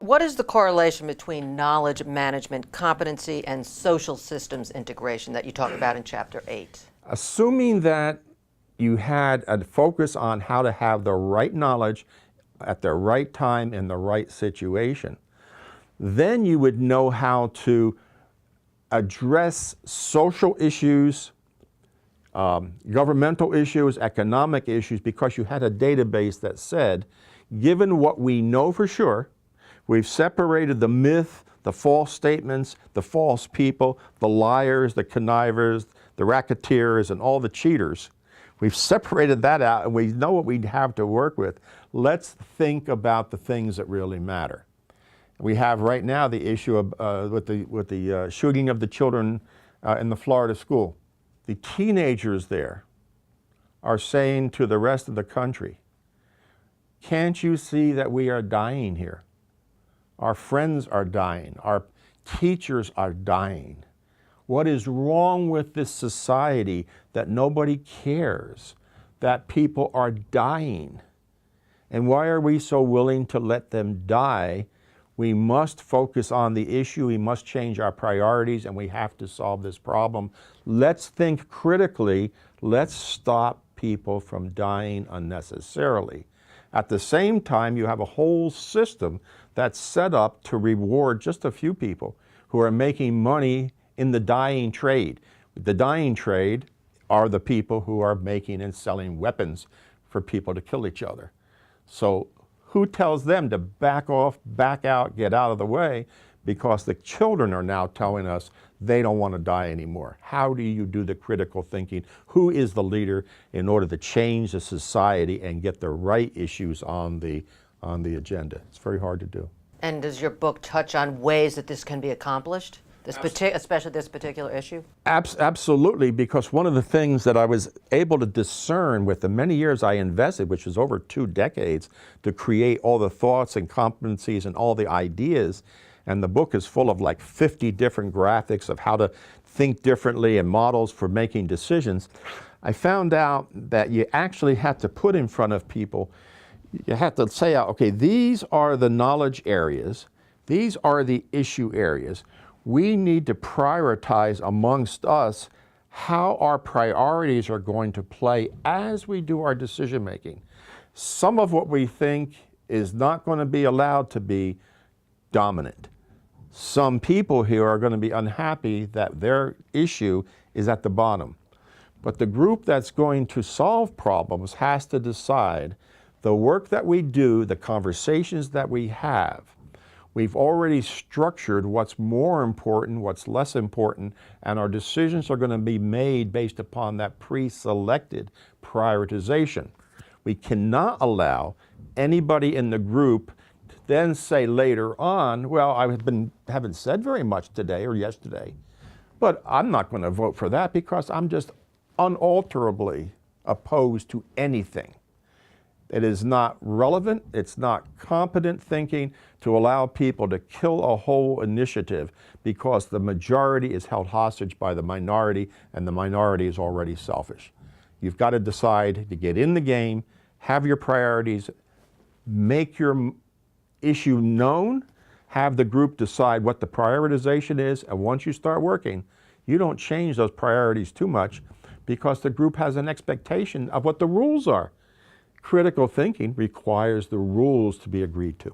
What is the correlation between knowledge management competency and social systems integration that you talk about in Chapter 8? Assuming that you had a focus on how to have the right knowledge at the right time in the right situation, then you would know how to address social issues, governmental issues, economic issues, because you had a database that said, given what we know for sure, we've separated the myth, the false statements, the false people, the liars, the connivers, the racketeers, and all the cheaters. We've separated that out and we know what we have to work with. Let's think about the things that really matter. We have right now the issue of, with the shooting of the children in the Florida school. The teenagers there are saying to the rest of the country, can't you see that we are dying here? Our friends are dying. Our teachers are dying. What is wrong with this society that nobody cares, that people are dying? And why are we so willing to let them die? We must focus on the issue, we must change our priorities, and we have to solve this problem. Let's think critically, let's stop people from dying unnecessarily. At the same time, you have a whole system that's set up to reward just a few people who are making money in the dying trade. The dying trade are the people who are making and selling weapons for people to kill each other. So who tells them to back off, back out, get out of the way? Because the children are now telling us they don't want to die anymore. How do you do the critical thinking? Who is the leader in order to change the society and get the right issues on the agenda? It's very hard to do. And does your book touch on ways that this can be accomplished? Especially this particular issue? Absolutely, because one of the things that I was able to discern with the many years I invested, which was over 2 decades, to create all the thoughts and competencies and all the ideas, and the book is full of like 50 different graphics of how to think differently and models for making decisions. I found out that you actually have to put in front of people, you have to say, okay, these are the knowledge areas, these are the issue areas. We need to prioritize amongst us how our priorities are going to play as we do our decision making. Some of what we think is not going to be allowed to be dominant. Some people here are going to be unhappy that their issue is at the bottom. But the group that's going to solve problems has to decide the work that we do, the conversations that we have, we've already structured what's more important, what's less important, and our decisions are going to be made based upon that pre-selected prioritization. We cannot allow anybody in the group to then say later on, well, I haven't said very much today or yesterday, but I'm not going to vote for that because I'm just unalterably opposed to anything. It is not relevant, it's not competent thinking to allow people to kill a whole initiative because the majority is held hostage by the minority and the minority is already selfish. You've got to decide to get in the game, have your priorities, make your issue known, have the group decide what the prioritization is, and once you start working, you don't change those priorities too much because the group has an expectation of what the rules are. Critical thinking requires the rules to be agreed to.